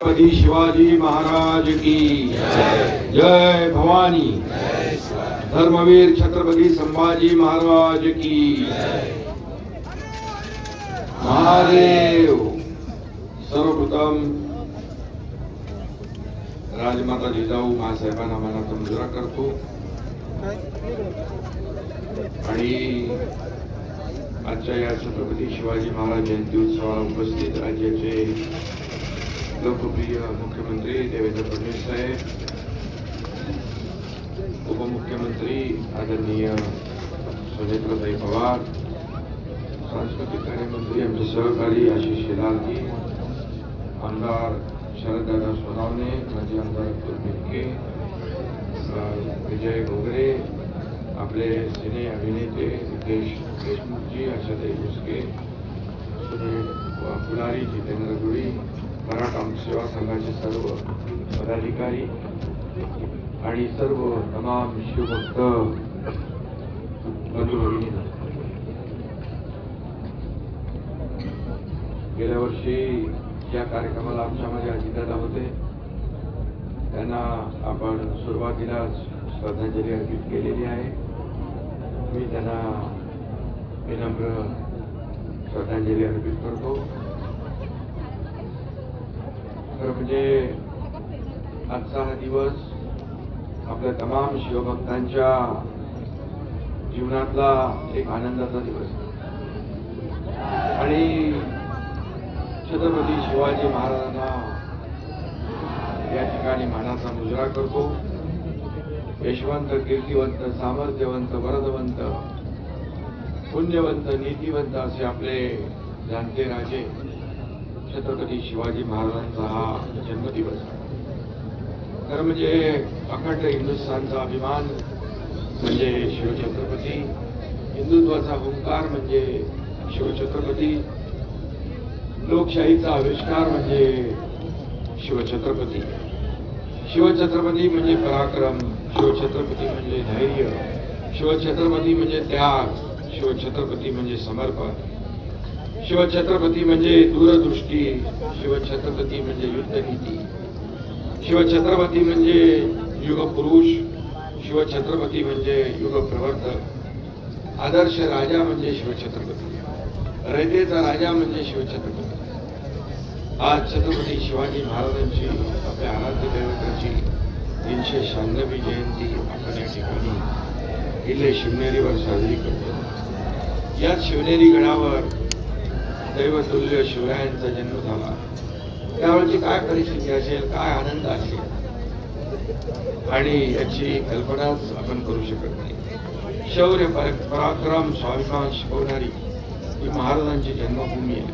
छत्रपती शिवाजी महाराज की जय भवानी। धर्मवीर छत्रपती संभाजी महाराज की महादेव। सर्वप्रथम राजमाता जिजाऊ महासाहेबांना मनाचा मुजरा करतो आणि आजच्या या छत्रपती शिवाजी महाराज जयंती उत्सवाला उपस्थित राज्याचे लोकप्रिय मुख्यमंत्री देवेंद्र फडणवीस साहेब, उपमुख्यमंत्री आदरणीय सुनेत्रताई पवार, सांस्कृतिक कार्यमंत्री आमचे सहकारी आशिष शेलारजी, आमदार शरददादा सोनावणे, माजी आमदार अतुल बेनके, विजय घोगरे, आपले सिने अभिनेते रितेश देशमुखजी, आशाताई भुसके, सुनील फुलारी, जितेंद्र गुडी, मराठा सेवा संघाचे सर्व पदाधिकारी आणि सर्व तमाम शिवभक्त बंधू भगिनी, गेल्या वर्षी या कार्यक्रमाला आमच्यामध्ये अजितदादा होते, त्यांना आपण सुरुवातीलाच श्रद्धांजली अर्पित केलेली आहे। मी त्यांना विनम्र श्रद्धांजली अर्पित करतो। तर म्हणजे आजचा हा दिवस आपल्या तमाम शिवभक्तांच्या जीवनातला एक आनंदाचा दिवस आणि छत्रपती शिवाजी महाराजांना या ठिकाणी मानाचा मुजरा करतो। यशवंत, कीर्तिवंत, सामर्थ्यवंत, वरदवंत, पुण्यवंत, नीतिवंत असे आपले जाणते राजे छत्रपती शिवाजी महाराजांचा हा जन्मदिवस। खरं म्हणजे अखंड हिंदुस्थानचा अभिमान म्हणजे शिवछत्रपती, हिंदुत्वाचा हुंकार म्हणजे शिवछत्रपती, लोकशाहीचा आविष्कार म्हणजे शिवछत्रपती, शिवछत्रपती म्हणजे पराक्रम, शिवछत्रपती म्हणजे धैर्य, शिवछत्रपती म्हणजे त्याग, शिवछत्रपती म्हणजे समर्पण, शिवछत्रपती म्हणजे दूरदृष्टी, शिवछत्रपती म्हणजे युद्धनीती, शिवछत्रपती म्हणजे युगपुरुष, शिवछत्रपती म्हणजे युगप्रवर्तक, आदर्श राजा म्हणजे शिवछत्रपती, रयतेचा राजा म्हणजे शिवछत्रपती। आज छत्रपती शिवाजी महाराजांची आपल्या आराध्य दैवताची 396वी जयंती आपण या ठिकाणी किल्ले शिवनेरीवर साजरी करतो। याच शिवनेरी गडावर दैवतुल्य शिवरायांचा जन्म झाला, त्यावेळची काय परिस्थिती असेल, काय आनंद असेल आणि याची कल्पनाच आपण करू शकत नाही। शौर्य, पराक्रम, स्वाभिमान शिकवणारी ही महाराजांची जन्मभूमी आहे,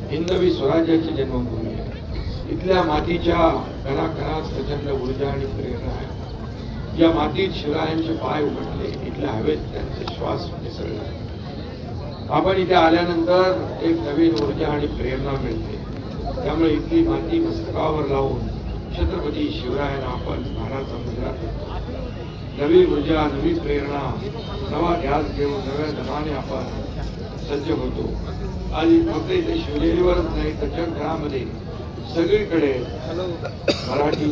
हिंदवी स्वराज्याची जन्मभूमी आहे। इथल्या मातीच्या कणाकणात प्रचंड ऊर्जा आणि प्रेरणा आहे। या मातीत शिवरायांचे पाय उमटले, इथल्या हवेत त्यांचे श्वास मिसळले। आपण इथे आल्यानंतर एक नवीन ऊर्जा आणि प्रेरणा मिळते, त्यामुळे इथली माती मस्तकावर लावून छत्रपती शिवरायांना आपण मानाचा मुजरा करतो। नवी ऊर्जा, नवी प्रेरणा, नवा ध्यास घेऊन नव्या दमाने आपण सज्ज होतो। आज फक्त इथे शिवनेरीवरच नाही तर जगभरामध्ये सगळीकडे मराठी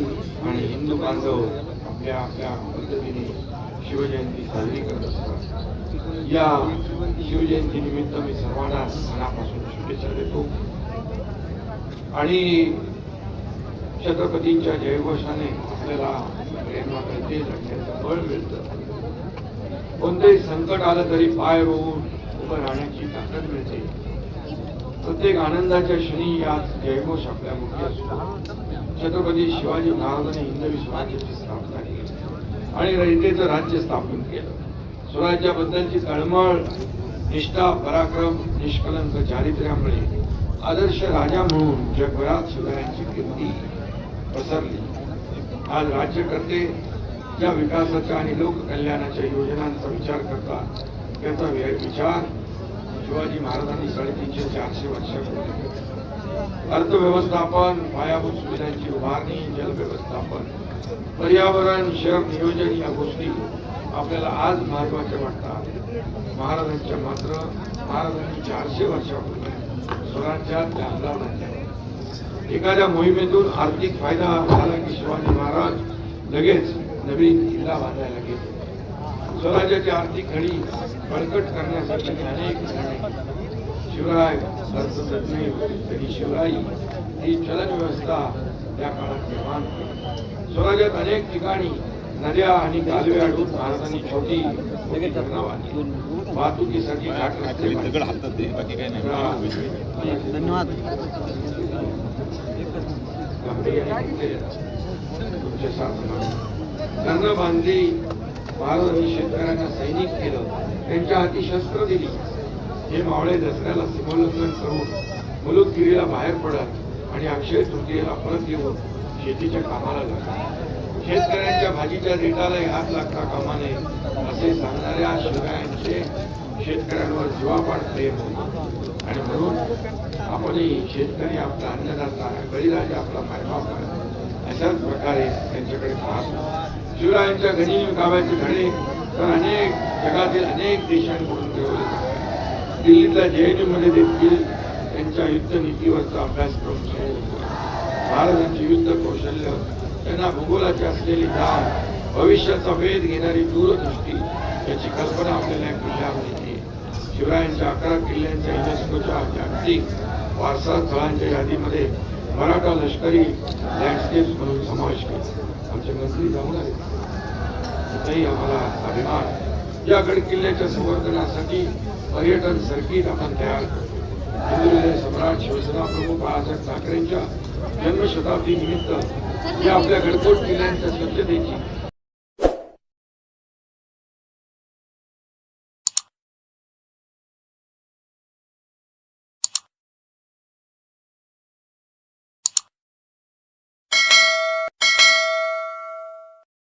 आणि हिंदू बांधव आपल्या आपल्या पद्धतीने शिवजयंती साजरी करत असतात। या शिवजयंती निमित्त मी सर्वांना मनापासून शुभेच्छा देतो आणि छत्रपतींच्या जयघोषाने आपल्याला प्रेरणा मिळते, लढण्याचं बळ मिळतं, कोणतेही संकट आलं तरी पाय रोवून उभं राहण्याची ताकद मिळते। प्रत्येक आनंदाच्या क्षणी याच जयघोष आपल्या मुख्य असतो। छत्रपती शिवाजी महाराजांनी हिंदवी स्वराज्याची स्थापना केली आणि रयतेचं राज्य स्थापन केलं। स्वराज्याबद्दलची तळमळ, निष्ठा, पराक्रम, निष्कलंक चारित्र्यामुळे आदर्श राजा म्हणून जगभरात शिवरायांची कीर्ती पसरली। आज राज्यकर्ते या विकासाच्या आणि लोककल्याणाच्या योजनांचा विचार करतात, याचा विचार शिवाजी महाराजांनी 350-400 वर्षापूर्वी अर्थव्यवस्थापन, पायाभूत सुविधांची उभारणी, जलव्यवस्थापन, पर्यावरण, शहर नियोजन या गोष्टी आपल्याला आज महत्वाच्या वाटतात। महाराजांच्या मात्र महाराजांनी 400 वर्षापूर्वी स्वराज्यात अंमलात आणल्या। एखाद्या मोहिमेतून आर्थिक फायदा झाला की शिवाजी महाराज लगेच नवीन किल्ला बांधायला गेले. स्वराज्याची आर्थिक घडी बळकट करण्यासाठी अनेक निर्णय. शिवराय अर्थतज्ञ तरी शिवराई ही चलन व्यवस्था त्या काळात निर्माण केली. स्वराज्यात अनेक ठिकाणी नद्या आणि कालवे अडून भारताने छोटी धरणं बांधली. वाहतुकीसाठी घाट रस्ते धन्यवाद. धरणं बांधली. महाराजांनी शेतकऱ्यांना सैनिक केलं, त्यांच्या हाती शस्त्र दिली. हे मावळे दसऱ्याला सीमोल्लंघन करून मुलुकगिरीला बाहेर पडत आणि अक्षय तृतीयेला परत येऊन शेतीच्या कामाला लागले. शेतकऱ्यांच्या भाजीच्या रेटालाही हात लागता कामा नये असे सांगणाऱ्या शिवरायांचे शेतकऱ्यांवर जीवापाड प्रेम होते. आणि म्हणून आपणही शेतकरी आपला अन्नदाता, बळीराजा आपला मायबाप आहे अशाच प्रकारे त्यांच्याकडे पाहतो. शिवरायांच्या गनिमी काव्याचे धडे तर अनेक जगातील अनेक देशांकडून मिळवले जातात. दिल्लीतल्या JNU मध्ये देखील त्यांच्या युद्ध नीतीवरचा अभ्यासक्रम सुरू होतो. महाराजांचे युद्ध कौशल्य, त्यांना भूगोलाची असलेली जाण, भविष्याचा वेध घेणारी दूरदृष्टी याची कल्पना आपल्याला या किल्ल्यामध्ये येते. शिवरायांच्या 11 किल्ल्यांच्या युनेस्कोच्या जागतिक वारसा स्थळांच्या यादीमध्ये मराठा लष्करी लँडस्केप्स म्हणून समावेश केला. आमचे मंत्री जाऊन आले. तिथेही आम्हाला अभिमान. या गड किल्ल्याच्या संवर्धनासाठी पर्यटन सर्किट आपण तयार करतो. हिंदुहृदय सम्राट शिवसेना प्रमुख बाळासाहेब ठाकरेंच्या जन्मशताब्दी निमित्त या आपल्या गडकोट किल्ल्यांच्या स्वच्छतेची